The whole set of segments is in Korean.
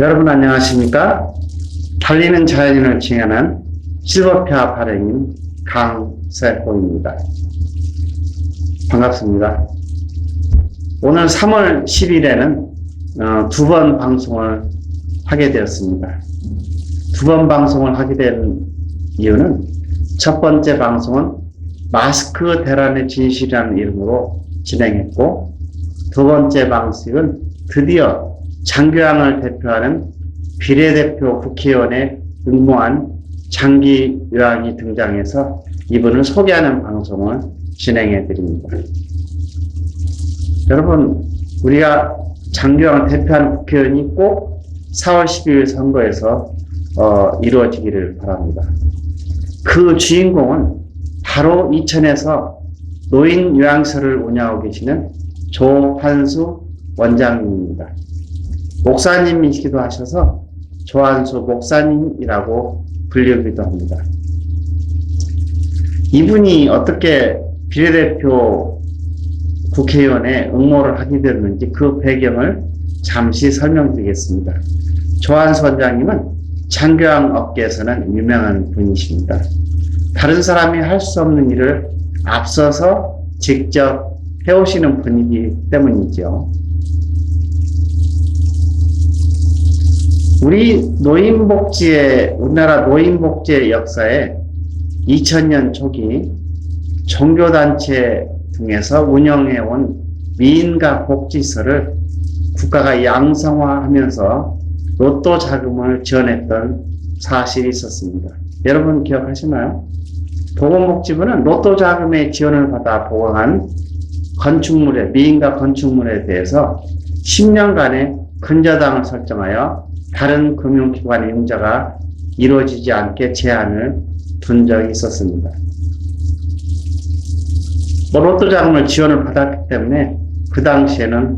여러분 안녕하십니까? 달리는 자연인을 칭하는 실버페아 발행인 강세호입니다. 반갑습니다. 오늘 3월 10일에는 두 번 방송을 하게 되었습니다. 두 번 방송을 하게 된 이유는 첫 번째 방송은 마스크 대란의 진실이라는 이름으로 진행했고, 두 번째 방식은 드디어 장교양을 대표하는 비례대표 국회의원에 응모한 장기 요양이 등장해서 이분을 소개하는 방송을 진행해 드립니다. 여러분, 우리가 장교양을 대표하는 국회의원이 꼭 4월 12일 선거에서 이루어지기를 바랍니다. 그 주인공은 바로 이천에서 노인 요양서를 운영하고 계시는 조한수 원장님입니다. 목사님이시기도 하셔서 조한수 목사님이라고 불리기도 합니다. 이분이 어떻게 비례대표 국회의원에 응모를 하게 됐는지 그 배경을 잠시 설명드리겠습니다. 조한수 원장님은 장교양 업계에서는 유명한 분이십니다. 다른 사람이 할 수 없는 일을 앞서서 직접 해오시는 분이기 때문이죠. 우리나라 노인복지의 역사에 2000년 초기 종교단체 등에서 운영해온 미인가 복지시설을 국가가 양성화하면서 로또 자금을 지원했던 사실이 있었습니다. 여러분 기억하시나요? 보건복지부는 로또 자금의 지원을 받아 보강한 미인가 건축물에 대해서 10년간의 근저당을 설정하여 다른 금융기관의 융자가 이루어지지 않게 제한을 둔 적이 있었습니다. 로또 자금을 지원을 받았기 때문에 그 당시에는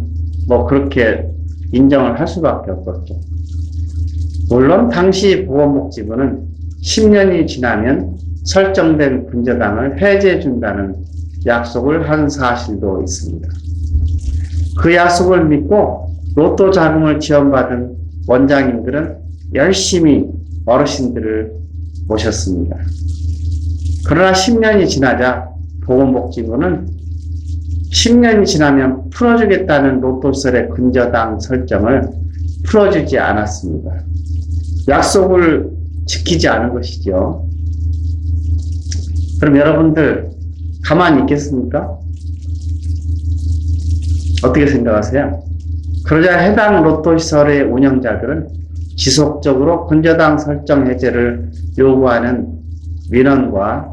그렇게 인정을 할 수밖에 없었죠. 물론 당시 보건복지부는 10년이 지나면 설정된 근저당을 해제해 준다는 약속을 한 사실도 있습니다. 그 약속을 믿고 로또 자금을 지원받은 원장님들은 열심히 어르신들을 모셨습니다. 그러나 10년이 지나자 보건복지부는 10년이 지나면 풀어주겠다는 로또설의 근저당 설정을 풀어주지 않았습니다. 약속을 지키지 않은 것이죠. 그럼 여러분들 가만히 있겠습니까? 어떻게 생각하세요? 그러자 해당 로또시설의 운영자들은 지속적으로 근저당 설정 해제를 요구하는 민원과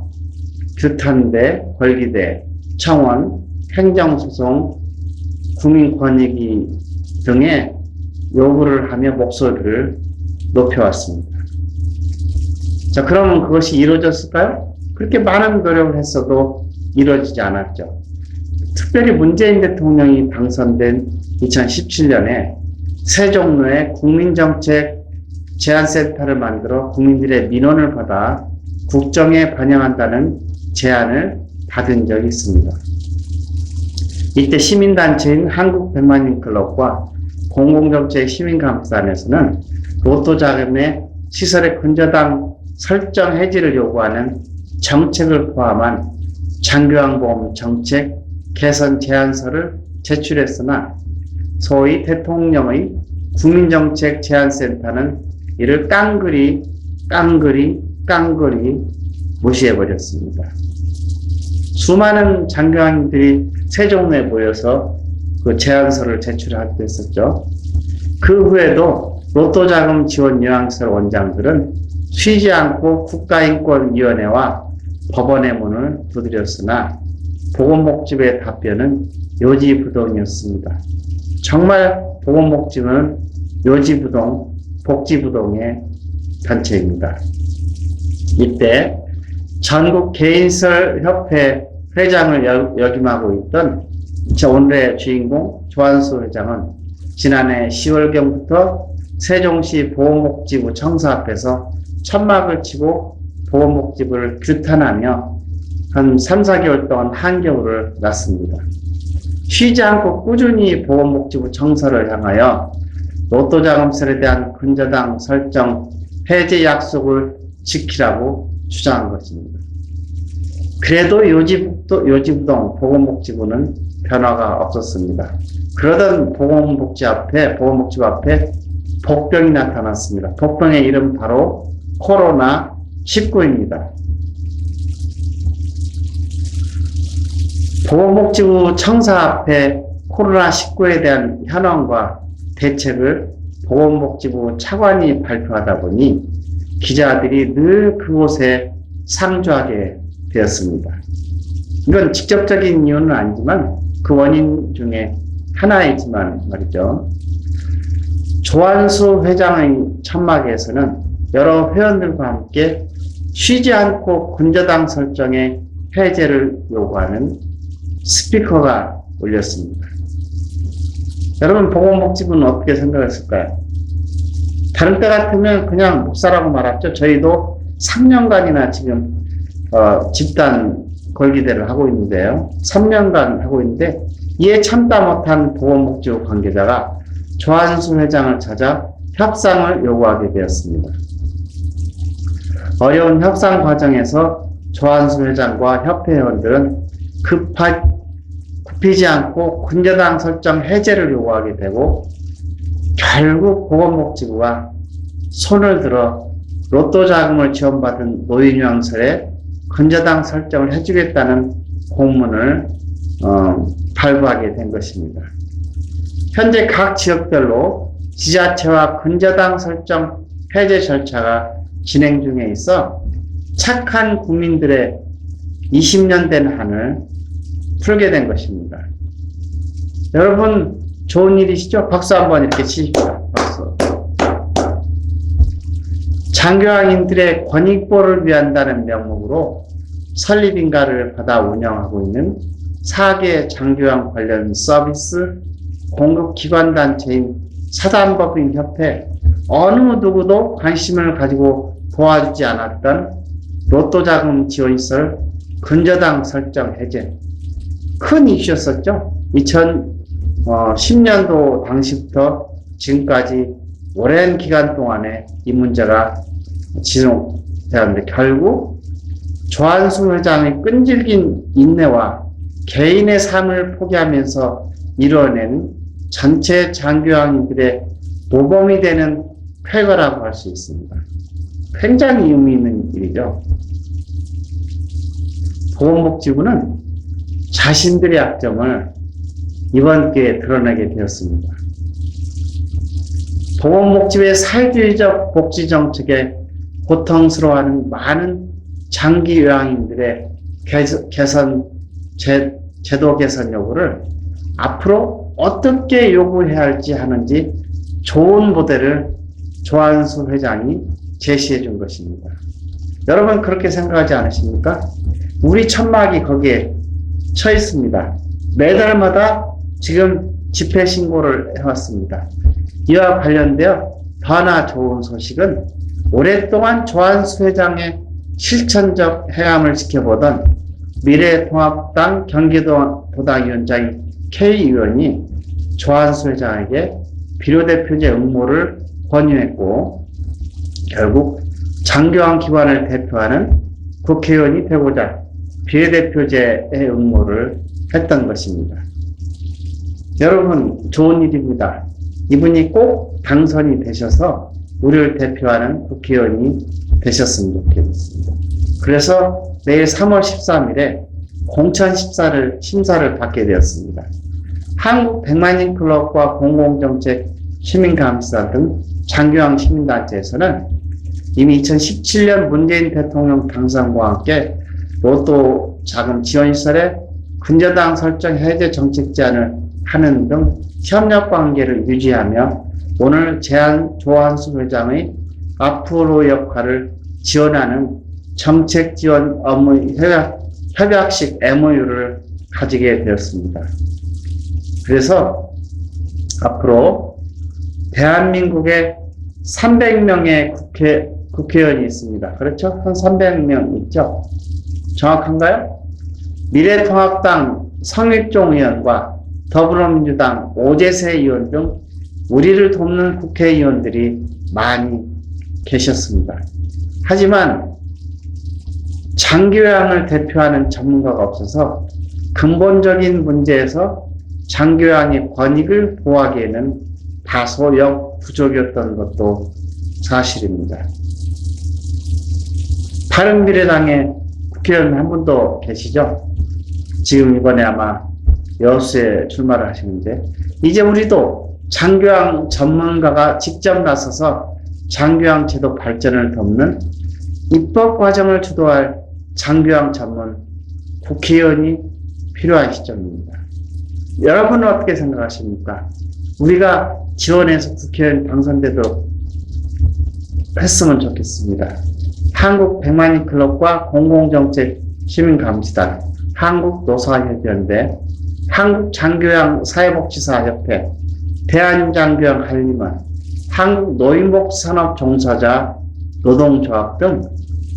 규탄대, 벌기대, 청원, 행정소송, 국민권익위 등의 요구를 하며 목소리를 높여왔습니다. 자, 그러면 그것이 이루어졌을까요? 그렇게 많은 노력을 했어도 이루어지지 않았죠. 특별히 문재인 대통령이 당선된 2017년에 세종로에 국민정책 제안센터를 만들어 국민들의 민원을 받아 국정에 반영한다는 제안을 받은 적이 있습니다. 이때 시민단체인 한국백만인클럽과 공공정책 시민감사단에서는 로또 자금의 시설의 근저당 설정 해지를 요구하는 정책을 포함한 장교양보험 정책 개선 제안서를 제출했으나 소위 대통령의 국민정책 제안센터는 이를 깡그리 무시해버렸습니다. 수많은 장교양들이 세종로에 모여서 그 제안서를 제출하기도 했었죠. 그 후에도 로또 자금 지원 요양시설 원장들은 쉬지 않고 국가인권위원회와 법원의 문을 두드렸으나 보건복지부의 답변은 요지부동이었습니다. 정말 보건복지부는 요지부동, 복지부동의 단체입니다. 이때 전국 개인시설협회 회장을 역임하고 있던 오늘의 주인공 조한수 회장은 지난해 10월경부터 세종시 보건복지부 청사 앞에서 천막을 치고 보건복지부를 규탄하며 한 3, 4개월 동안 한겨울을 났습니다. 쉬지 않고 꾸준히 보건복지부 청사를 향하여 로또 자금설에 대한 근저당 설정 해제 약속을 지키라고 주장한 것입니다. 그래도 요지부동 보건복지부는 변화가 없었습니다. 그러던 보건복지부 앞에 복병이 나타났습니다. 복병의 이름 바로 코로나19입니다. 보건복지부 청사 앞에 코로나19에 대한 현황과 대책을 보건복지부 차관이 발표하다 보니 기자들이 늘 그곳에 상주하게 되었습니다. 이건 직접적인 이유는 아니지만 그 원인 중에 하나이지만 말이죠. 조한수 회장의 천막에서는 여러 회원들과 함께 쉬지 않고 근저당 설정의 해제를 요구하는 스피커가 울렸습니다. 여러분, 보건복지부는 어떻게 생각했을까요? 다른 때 같으면 그냥 묵살하고 말았죠. 저희도 3년간이나 지금 집단 걸기대를 하고 있는데요. 3년간 하고 있는데 이에 참다 못한 보건복지부 관계자가 조한수 회장을 찾아 협상을 요구하게 되었습니다. 어려운 협상 과정에서 조한수 회장과 협회 회원들은 굽히지 않고 근저당 설정 해제를 요구하게 되고 결국 보건복지부가 손을 들어 로또 자금을 지원받은 노인요양설에 근저당 설정을 해주겠다는 공문을 발부하게 된 것입니다. 현재 각 지역별로 지자체와 근저당 설정 해제 절차가 진행 중에 있어 착한 국민들의 20년 된 한을 풀게 된 것입니다. 여러분, 좋은 일이시죠? 박수 한번 이렇게 치십시오. 박수. 장교학인들의 권익보를 위한다는 명목으로 설립인가를 받아 운영하고 있는 4개 장교양 관련 서비스 공급기관단체인 사단법인협회, 어느 누구도 관심을 가지고 도와주지 않았던 로또 자금 지원시설 근저당 설정 해제. 큰 이슈였었죠. 2010년도 당시부터 지금까지 오랜 기간 동안에 이 문제가 진행되었는데 결국 조한수 회장의 끈질긴 인내와 개인의 삶을 포기하면서 이뤄낸 전체 장교학인들의 모범이 되는 쾌거라고 할 수 있습니다. 굉장히 의미 있는 일이죠. 보건복지부는 자신들의 약점을 이번 기회에 드러내게 되었습니다. 보건복지부의 사회주의적 복지정책에 고통스러워하는 많은 장기요양인들의 제도 개선 여부를 앞으로 어떻게 요구해야 할지 하는지 좋은 모델을 조한수 회장이 제시해 준 것입니다. 여러분, 그렇게 생각하지 않으십니까? 우리 천막이 거기에 처 있습니다. 매달마다 지금 집회 신고를 해왔습니다. 이와 관련되어 더 하나 좋은 소식은 오랫동안 조한수 회장의 실천적 행함을 지켜보던 미래통합당 경기도당위원장인 K 의원이 조한수 회장에게 비례대표제 응모를 권유했고 결국 장교환 기관을 대표하는 국회의원이 되고자 비례대표제의 응모를 했던 것입니다. 여러분, 좋은 일입니다. 이분이 꼭 당선이 되셔서 우리를 대표하는 국회의원이 되셨으면 좋겠습니다. 그래서 내일 3월 13일에 공천 심사를 받게 되었습니다. 한국 백만인 클럽과 공공정책 시민감시단 등 장교양 시민단체에서는 이미 2017년 문재인 대통령 당선과 함께 로또 자금 지원시설에 근저당 설정 해제 정책 제안을 하는 등 협력 관계를 유지하며 오늘 조한수 회장의 앞으로 역할을 지원하는 정책 지원 업무 협약식 MOU를 가지게 되었습니다. 그래서 앞으로 대한민국에 300명의 국회의원이 있습니다. 그렇죠? 한 300명 있죠? 정확한가요? 미래통합당 성일종 의원과 더불어민주당 오재세 의원 등 우리를 돕는 국회의원들이 많이 계셨습니다. 하지만 장교양을 대표하는 전문가가 없어서 근본적인 문제에서 장교양의 권익을 보호하기에는 다소 부족이었던 것도 사실입니다. 바른미래당의 국회의원 한 분도 계시죠? 지금 이번에 아마 여수에 출마를 하시는데, 이제 우리도 장교양 전문가가 직접 나서서 장교양 제도 발전을 돕는 입법 과정을 주도할 장교양 전문 국회의원이 필요한 시점입니다. 여러분은 어떻게 생각하십니까? 우리가 지원해서 국회의원 당선되도록 했으면 좋겠습니다. 한국 100만인 클럽과 공공정책 시민감시단, 한국노사협의원대, 한국장교양 사회복지사협회, 대한장교양 한림원, 한국노인복지산업종사자 노동조합 등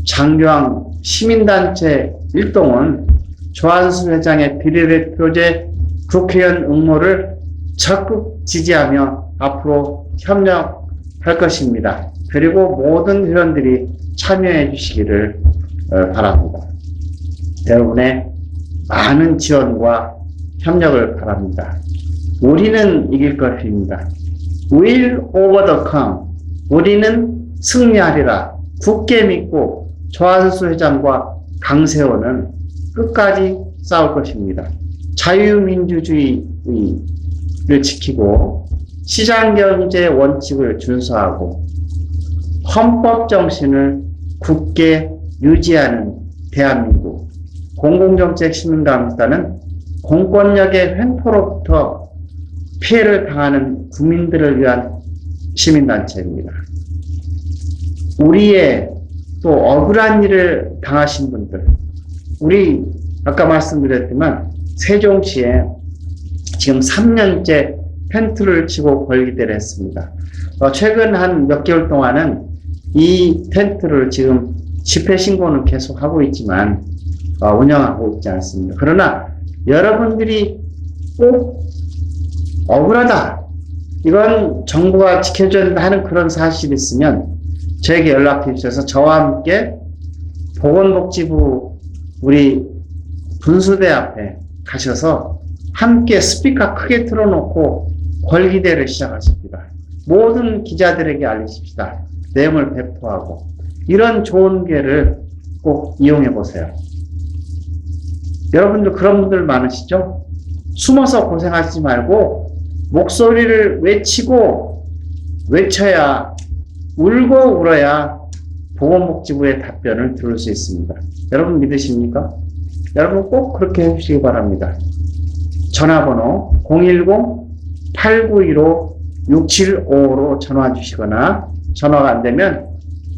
장교양 시민단체 일동은 조한수 회장의 비례대표제 국회의원 응모를 적극 지지하며 앞으로 협력할 것입니다. 그리고 모든 회원들이 참여해 주시기를 바랍니다. 여러분의 많은 지원과 협력을 바랍니다. 우리는 이길 것입니다. We'll overcome. 우리는 승리하리라. 굳게 믿고 조한수 회장과 강세호는 끝까지 싸울 것입니다. 자유민주주의를 지키고 시장경제 원칙을 준수하고 헌법 정신을 굳게 유지하는 대한민국 공공정책 시민감시단은 공권력의 횡포로부터 피해를 당하는 국민들을 위한 시민단체입니다. 우리의 또 억울한 일을 당하신 분들, 우리 아까 말씀드렸지만 세종시에 지금 3년째 텐트를 치고 걸기대를 했습니다. 최근 한 몇 개월 동안은 이 텐트를 지금 집회 신고는 계속 하고 있지만 운영하고 있지 않습니다. 그러나 여러분들이 꼭 억울하다, 이건 정부가 지켜줘야 된다 하는 그런 사실이 있으면 저에게 연락해 주셔서 저와 함께 보건복지부 우리 분수대 앞에 가셔서 함께 스피커 크게 틀어놓고 걸기대를 시작하십니다. 모든 기자들에게 알리십시다. 내용을 배포하고 이런 좋은 기회를 꼭 이용해 보세요. 여러분들 그런 분들 많으시죠? 숨어서 고생하지 말고 목소리를 외쳐야, 울고 울어야 보건복지부의 답변을 들을 수 있습니다. 여러분 믿으십니까? 여러분 꼭 그렇게 해주시기 바랍니다. 전화번호 010-8915-6755로 전화 주시거나 전화가 안 되면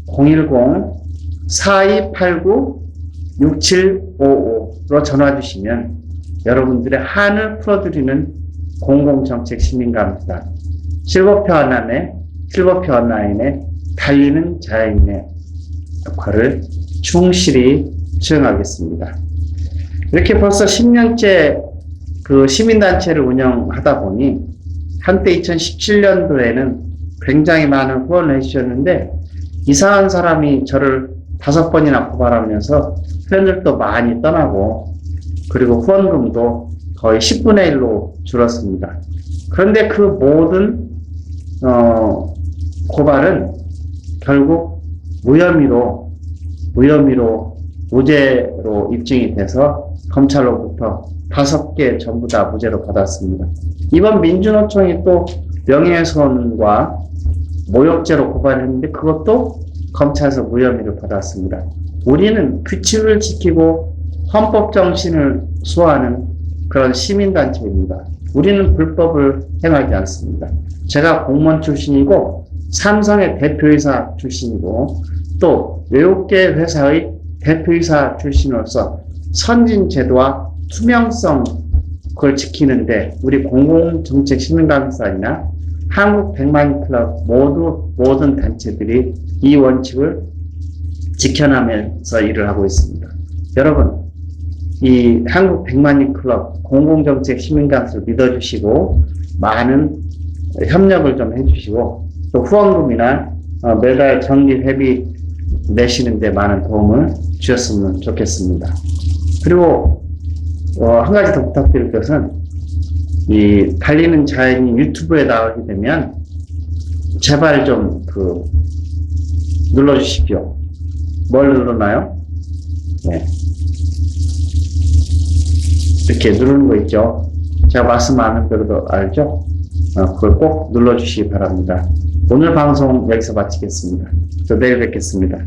010-4289-6755로 전화 주시면 여러분들의 한을 풀어드리는 공공정책 시민감시단 실버표 온라인에 달리는 자연인의 역할을 충실히 수행하겠습니다. 이렇게 벌써 10년째 그 시민단체를 운영하다 보니 한때 2017년도에는 굉장히 많은 후원을 해주셨는데 이상한 사람이 저를 5번이나 고발하면서 회원들도 많이 떠나고 그리고 후원금도 거의 10분의 1로 줄었습니다. 그런데 그 모든 고발은 결국 무죄로 입증이 돼서 검찰로부터 5개 전부 다 무죄로 받았습니다. 이번 민주노총이 또 명예훼손과 모욕죄로 고발했는데 그것도 검찰에서 무혐의를 받았습니다. 우리는 규칙을 지키고 헌법 정신을 수호하는 그런 시민단체입니다. 우리는 불법을 행하지 않습니다. 제가 공무원 출신이고 삼성의 대표이사 출신이고 또 외국계 회사의 대표이사 출신으로서 선진제도와 투명성 그걸 지키는데 우리 공공정책 시민감시단이나 한국 100만 클럽 모든 단체들이 이 원칙을 지켜나면서 일을 하고 있습니다. 여러분, 이 한국 100만인 클럽 공공정책 시민감시를 믿어주시고 많은 협력을 좀 해주시고 또 후원금이나 매달 정기 회비 내시는데 많은 도움을 주셨으면 좋겠습니다. 그리고 한 가지 더 부탁드릴 것은 이 달리는 자연이 유튜브에 나오게 되면 제발 좀 눌러주십시오. 뭘 누르나요? 네. 이렇게 누르는 거 있죠. 제가 말씀 안 한 대로도 알죠? 그걸 꼭 눌러주시기 바랍니다. 오늘 방송 여기서 마치겠습니다. 저 내일 뵙겠습니다.